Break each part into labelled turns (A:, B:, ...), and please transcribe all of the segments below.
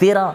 A: 13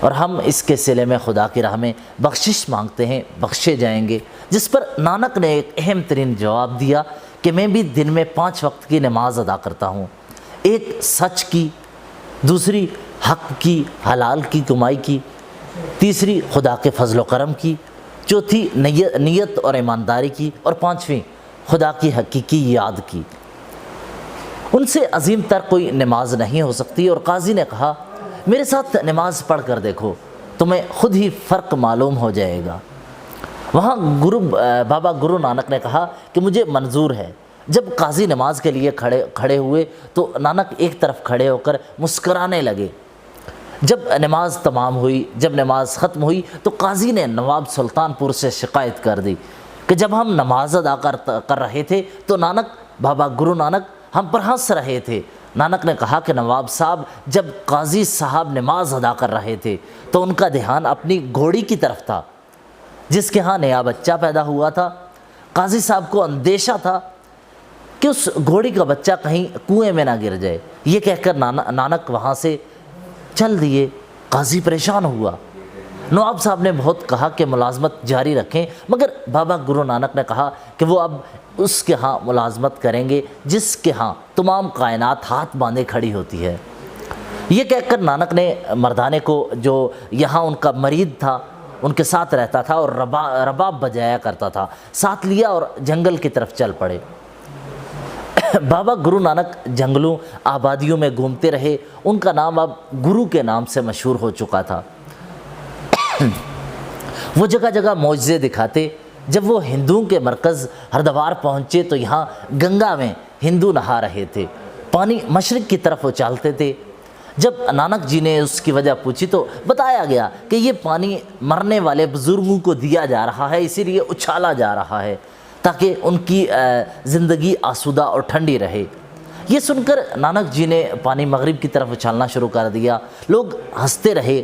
A: اور ہم اس کے صلے میں خدا کی راہ میں بخشش مانگتے ہیں، بخشے جائیں گے۔ جس پر نانک نے ایک اہم ترین جواب دیا کہ میں بھی دن میں 5 وقت کی نماز ادا کرتا ہوں، ایک سچ کی، دوسری حق کی، حلال کی کمائی کی، تیسری خدا کے فضل و کرم کی، چوتھی نیت اور ایمانداری کی، اور پانچویں خدا کی حقیقی یاد کی۔ ان سے عظیم تر کوئی نماز نہیں ہو سکتی، اور قاضی نے کہا میرے ساتھ نماز پڑھ کر دیکھو، تمہیں خود ہی فرق معلوم ہو جائے گا۔ وہاں بابا گرو نانک نے کہا کہ مجھے منظور ہے۔ جب قاضی نماز کے لیے کھڑے ہوئے تو نانک ایک طرف کھڑے ہو کر مسکرانے لگے۔ جب نماز تمام ہوئی، جب نماز ختم ہوئی تو قاضی نے نواب سلطان پور سے شکایت کر دی کہ جب ہم نماز ادا کر رہے تھے تو بابا گرو نانک ہم پر ہنس رہے تھے۔ نانک نے کہا کہ نواب صاحب، جب قاضی صاحب نماز ادا کر رہے تھے تو ان کا دھیان اپنی گھوڑی کی طرف تھا جس کے ہاں نیا بچہ پیدا ہوا تھا۔ قاضی صاحب کو اندیشہ تھا کہ اس گھوڑی کا بچہ کہیں کنویں میں نہ گر جائے۔ یہ کہہ کر نانک وہاں سے چل دیے۔ قاضی پریشان ہوا۔ نواب صاحب نے بہت کہا کہ ملازمت جاری رکھیں، مگر بابا گرو نانک نے کہا کہ وہ اب اس کے ہاں ملازمت کریں گے جس کے ہاں تمام کائنات ہاتھ باندھے کھڑی ہوتی ہے۔ یہ کہہ کر نانک نے مردانے کو، جو یہاں ان کا مرید تھا، ان کے ساتھ رہتا تھا اور رباب بجایا کرتا تھا، ساتھ لیا اور جنگل کی طرف چل پڑے۔ بابا گرو نانک جنگلوں آبادیوں میں گھومتے رہے۔ ان کا نام اب گرو کے نام سے مشہور ہو چکا تھا۔ وہ جگہ جگہ معجزے دکھاتے۔ جب وہ ہندوؤں کے مرکز ہردوار پہنچے تو یہاں گنگا میں ہندو نہا رہے تھے، پانی مشرق کی طرف اچھالتے تھے۔ جب نانک جی نے اس کی وجہ پوچھی تو بتایا گیا کہ یہ پانی مرنے والے بزرگوں کو دیا جا رہا ہے، اسی لیے اچھالا جا رہا ہے تاکہ ان کی زندگی آسودہ اور ٹھنڈی رہے۔ یہ سن کر نانک جی نے پانی مغرب کی طرف اچھالنا شروع کر دیا۔ لوگ ہنستے رہے۔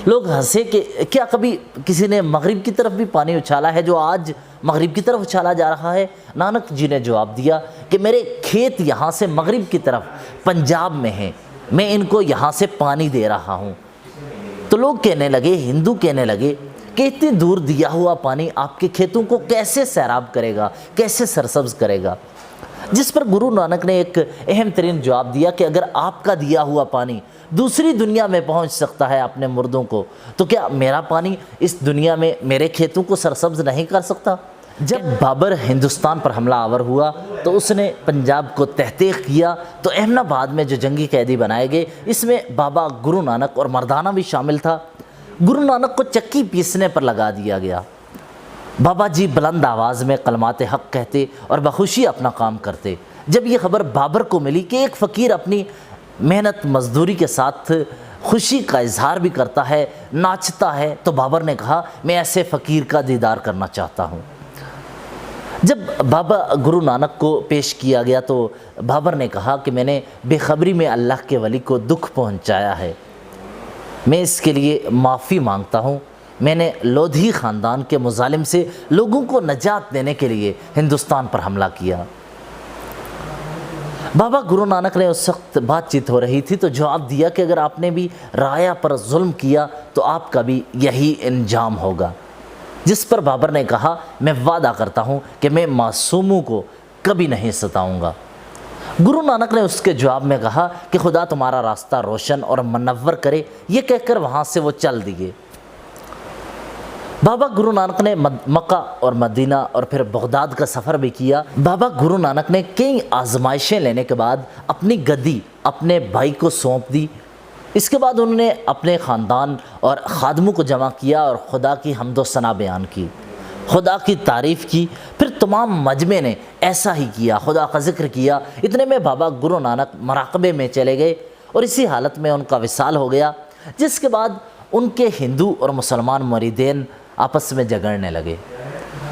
A: لوگ ہنسے کہ کیا کبھی کسی نے مغرب کی طرف بھی پانی اچھالا ہے جو آج مغرب کی طرف اچھالا جا رہا ہے؟ نانک جی نے جواب دیا کہ میرے کھیت یہاں سے مغرب کی طرف پنجاب میں ہیں، میں ان کو یہاں سے پانی دے رہا ہوں۔ تو لوگ کہنے لگے، ہندو کہنے لگے کہ اتنی دور دیا ہوا پانی آپ کے کھیتوں کو کیسے سیراب کرے گا، کیسے سرسبز کرے گا؟ جس پر گرو نانک نے ایک اہم ترین جواب دیا کہ اگر آپ کا دیا ہوا پانی دوسری دنیا میں پہنچ سکتا ہے اپنے مردوں کو، تو کیا میرا پانی اس دنیا میں میرے کھیتوں کو سرسبز نہیں کر سکتا؟ جب بابر ہندوستان پر حملہ آور ہوا تو اس نے پنجاب کو تحقیق کیا تو احمد آباد میں جو جنگی قیدی بنائے گئے، اس میں بابا گرو نانک اور مردانہ بھی شامل تھا۔ گرو نانک کو چکی پیسنے پر لگا دیا گیا۔ بابا جی بلند آواز میں کلمات حق کہتے اور بخوشی اپنا کام کرتے۔ جب یہ خبر بابر کو ملی کہ ایک فقیر اپنی محنت مزدوری کے ساتھ خوشی کا اظہار بھی کرتا ہے، ناچتا ہے، تو بابر نے کہا میں ایسے فقیر کا دیدار کرنا چاہتا ہوں۔ جب بابا گرو نانک کو پیش کیا گیا تو بابر نے کہا کہ میں نے بے خبری میں اللہ کے ولی کو دکھ پہنچایا ہے، میں اس کے لیے معافی مانگتا ہوں۔ میں نے لودھی خاندان کے مظالم سے لوگوں کو نجات دینے کے لیے ہندوستان پر حملہ کیا۔ بابا گرو نانک نے اس وقت بات چیت ہو رہی تھی تو جواب دیا کہ اگر آپ نے بھی رایا پر ظلم کیا تو آپ کا بھی یہی انجام ہوگا۔ جس پر بابر نے کہا میں وعدہ کرتا ہوں کہ میں معصوموں کو کبھی نہیں ستاؤں گا۔ گرو نانک نے اس کے جواب میں کہا کہ خدا تمہارا راستہ روشن اور منور کرے۔ یہ کہہ کر وہاں سے وہ چل دیے۔ بابا گرو نانک نے مکہ اور مدینہ اور پھر بغداد کا سفر بھی کیا۔ بابا گرو نانک نے کئی آزمائشیں لینے کے بعد اپنی گدی اپنے بھائی کو سونپ دی۔ اس کے بعد انہوں نے اپنے خاندان اور خادموں کو جمع کیا اور خدا کی حمد و ثنا بیان کی، خدا کی تعریف کی۔ پھر تمام مجمع نے ایسا ہی کیا، خدا کا ذکر کیا۔ اتنے میں بابا گرو نانک مراقبے میں چلے گئے اور اسی حالت میں ان کا وصال ہو گیا، جس کے بعد ان کے ہندو اور مسلمان مریدین آپس میں جھگڑنے لگے۔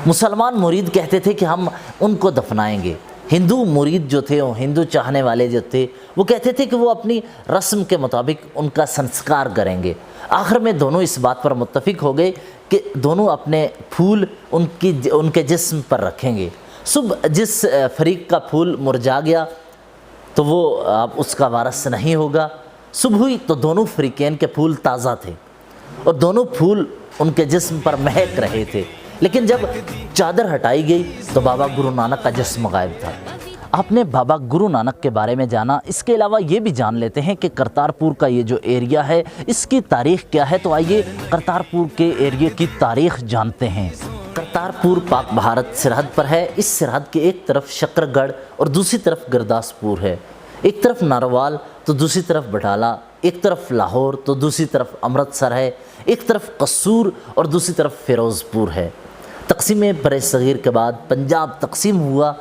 A: مسلمان مرید کہتے تھے کہ ہم ان کو دفنائیں گے، ہندو مرید جو تھے، ہندو چاہنے والے جو تھے، وہ کہتے تھے کہ وہ اپنی رسم کے مطابق ان کا سنسکار کریں گے۔ آخر میں دونوں اس بات پر متفق ہو گئے کہ دونوں اپنے پھول ان کے جسم پر رکھیں گے۔ صبح جس فریق کا پھول مرجھا گیا تو وہ اب اس کا وارث نہیں ہوگا۔ صبح ہوئی تو دونوں فریقین کے پھول تازہ تھے۔ اور دونوں پھول ان کے جسم پر مہک رہے تھے، لیکن جب چادر ہٹائی گئی تو بابا گرو نانک کا جسم غائب تھا۔ آپ نے بابا گرو نانک کے بارے میں جانا، اس کے علاوہ یہ بھی جان لیتے ہیں کہ کرتارپور کا یہ جو ایریا ہے اس کی تاریخ کیا ہے۔ تو آئیے کرتارپور کے ایریا کی تاریخ جانتے ہیں۔ کرتارپور پاک بھارت سرحد پر ہے۔ اس سرحد کے ایک طرف شکر گڑھ اور دوسری طرف گرداسپور ہے، ایک طرف ناروال تو دوسری طرف بٹالہ، ایک طرف لاہور تو دوسری طرف امرتسر ہے، ایک طرف قصور اور دوسری طرف فیروز پور ہے۔ تقسیم بر صغیر کے بعد پنجاب تقسیم ہوا۔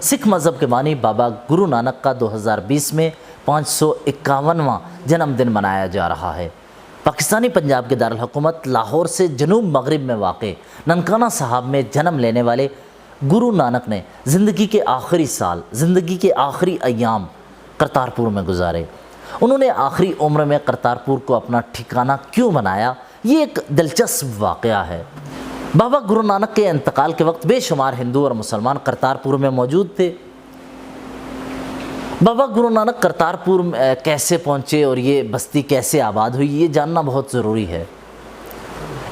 A: سکھ مذہب کے بانی بابا گرو نانک کا 2020 میں 551واں جنم دن منایا جا رہا ہے۔ پاکستانی پنجاب کے دارالحکومت لاہور سے جنوب مغرب میں واقع ننکانہ صاحب میں جنم لینے والے گرو نانک نے زندگی کے آخری سال، زندگی کے آخری ایام کرتارپور میں گزارے۔ انہوں نے آخری عمر میں کرتارپور کو اپنا ٹھکانہ کیوں بنایا، یہ ایک دلچسپ واقعہ ہے۔ بابا گرو نانک کے انتقال کے وقت بے شمار ہندو اور مسلمان کرتارپور میں موجود تھے۔ بابا گرو نانک کرتارپور کیسے پہنچے اور یہ بستی کیسے آباد ہوئی، یہ جاننا بہت ضروری ہے۔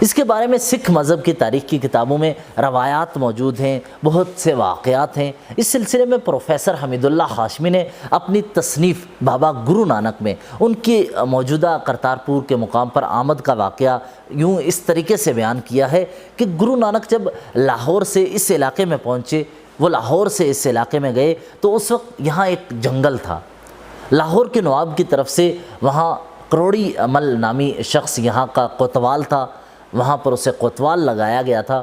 A: اس کے بارے میں سکھ مذہب کی تاریخ کی کتابوں میں روایات موجود ہیں، بہت سے واقعات ہیں۔ اس سلسلے میں پروفیسر حمید اللہ ہاشمی نے اپنی تصنیف بابا گرو نانک میں ان کی موجودہ کرتارپور کے مقام پر آمد کا واقعہ یوں اس طریقے سے بیان کیا ہے کہ گرو نانک جب لاہور سے اس علاقے میں پہنچے، وہ لاہور سے اس علاقے میں گئے تو اس وقت یہاں ایک جنگل تھا۔ لاہور کے نواب کی طرف سے وہاں کروڑی مل نامی شخص یہاں کا کوتوال تھا، وہاں پر اسے کوتوال لگایا گیا تھا۔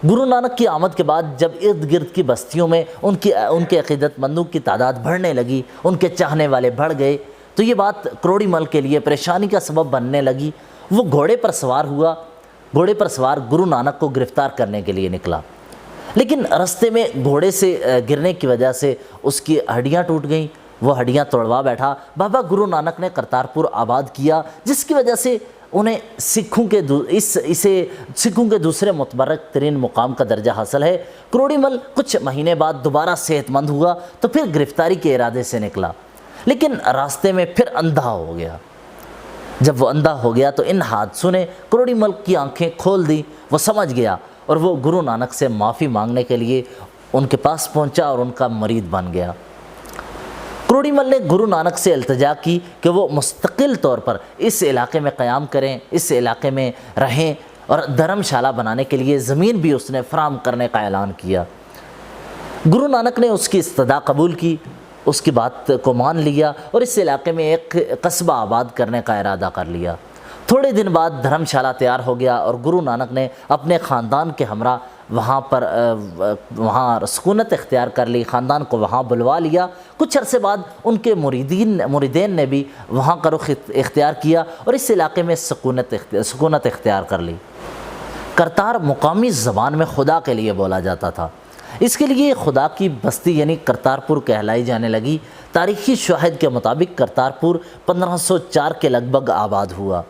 A: گرو نانک کی آمد کے بعد جب ارد گرد کی بستیوں میں ان کے عقیدت مندوں کی تعداد بڑھنے لگی، ان کے چاہنے والے بڑھ گئے، تو یہ بات کروڑی مل کے لیے پریشانی کا سبب بننے لگی۔ وہ گھوڑے پر سوار ہوا، گھوڑے پر سوار گرو نانک کو گرفتار کرنے کے لیے نکلا، لیکن رستے میں گھوڑے سے گرنے کی وجہ سے اس کی ہڈیاں ٹوٹ گئیں، وہ ہڈیاں توڑوا بیٹھا۔ بابا گرو نانک نے کرتارپور آباد کیا، جس کی وجہ سے انہیں سکھوں کے دوسرے متبرک ترین مقام کا درجہ حاصل ہے۔ کروڑی مل کچھ مہینے بعد دوبارہ صحت مند ہوا تو پھر گرفتاری کے ارادے سے نکلا، لیکن راستے میں پھر اندھا ہو گیا۔ جب وہ اندھا ہو گیا تو ان حادثوں نے کروڑی مل کی آنکھیں کھول دی، وہ سمجھ گیا اور وہ گرو نانک سے معافی مانگنے کے لیے ان کے پاس پہنچا اور ان کا مرید بن گیا۔ کروڑی مل نے گرو نانک سے التجا کی کہ وہ مستقل طور پر اس علاقے میں قیام کریں، اس علاقے میں رہیں، اور دھرم شالہ بنانے کے لیے زمین بھی اس نے فراہم کرنے کا اعلان کیا۔ گرو نانک نے اس کی استدعا قبول کی، اس کی بات کو مان لیا اور اس علاقے میں ایک قصبہ آباد کرنے کا ارادہ کر لیا۔ تھوڑے دن بعد دھرم شالہ تیار ہو گیا اور گرو نانک نے اپنے خاندان کے ہمراہ وہاں سکونت اختیار کر لی، خاندان کو وہاں بلوا لیا۔ کچھ عرصے بعد ان کے مریدین نے بھی وہاں کا رخ اختیار کیا اور اس علاقے میں سکونت اختیار کر لی۔ کرتار مقامی زبان میں خدا کے لیے بولا جاتا تھا، اس کے لیے خدا کی بستی یعنی کرتارپور کہلائی جانے لگی۔ تاریخی شواہد کے مطابق کرتارپور 1504 کے لگ بھگ آباد ہوا،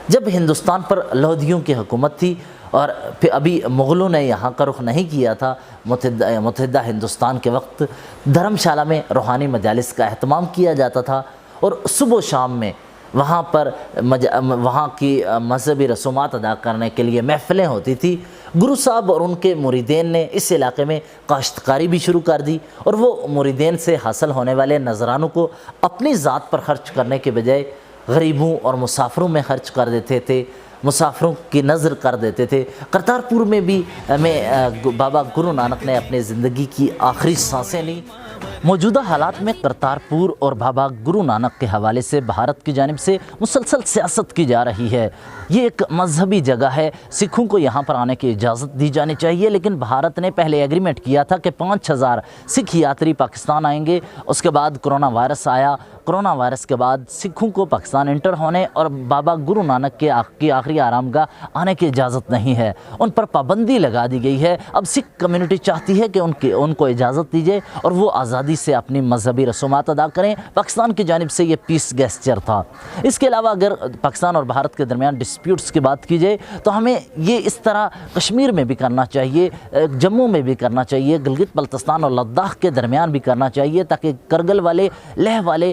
A: جب ہندوستان پر لودھیوں کی حکومت تھی اور پھر ابھی مغلوں نے یہاں کا رخ نہیں کیا تھا۔ متحدہ ہندوستان کے وقت دھرم شالہ میں روحانی مجالس کا اہتمام کیا جاتا تھا اور صبح و شام میں وہاں کی مذہبی رسومات ادا کرنے کے لیے محفلیں ہوتی تھی۔ گرو صاحب اور ان کے مریدین نے اس علاقے میں کاشتکاری بھی شروع کر دی اور وہ مریدین سے حاصل ہونے والے نذرانوں کو اپنی ذات پر خرچ کرنے کے بجائے غریبوں اور مسافروں میں خرچ کر دیتے تھے، مسافروں کی نذر کر دیتے تھے۔ کرتارپور میں بھی بابا گرو نانک نے اپنی زندگی کی آخری سانسیں لی۔ موجودہ حالات میں کرتارپور اور بابا گرو نانک کے حوالے سے بھارت کی جانب سے مسلسل سیاست کی جا رہی ہے۔ یہ ایک مذہبی جگہ ہے، سکھوں کو یہاں پر آنے کی اجازت دی جانی چاہیے، لیکن بھارت نے پہلے ایگریمنٹ کیا تھا کہ 5000 سکھ یاتری پاکستان آئیں گے۔ اس کے بعد کرونا وائرس آیا، کرونا وائرس کے بعد سکھوں کو پاکستان انٹر ہونے اور بابا گرو نانک کی آخری آرامگاہ آنے کی اجازت نہیں ہے، ان پر پابندی لگا دی گئی ہے۔ اب سکھ کمیونٹی چاہتی ہے کہ ان کو اجازت دیجیے اور وہ آزادی سے اپنی مذہبی رسومات ادا کریں۔ پاکستان کی جانب سے یہ پیس گیسچر تھا۔ اس کے علاوہ اگر پاکستان اور بھارت کے درمیان ڈسپیوٹس کی بات کی جائے تو ہمیں یہ اس طرح کشمیر میں بھی کرنا چاہیے، جموں میں بھی کرنا چاہیے، گلگت بلتستان اور لداخ کے درمیان بھی کرنا چاہیے، تاکہ کرگل والے، لیہ والے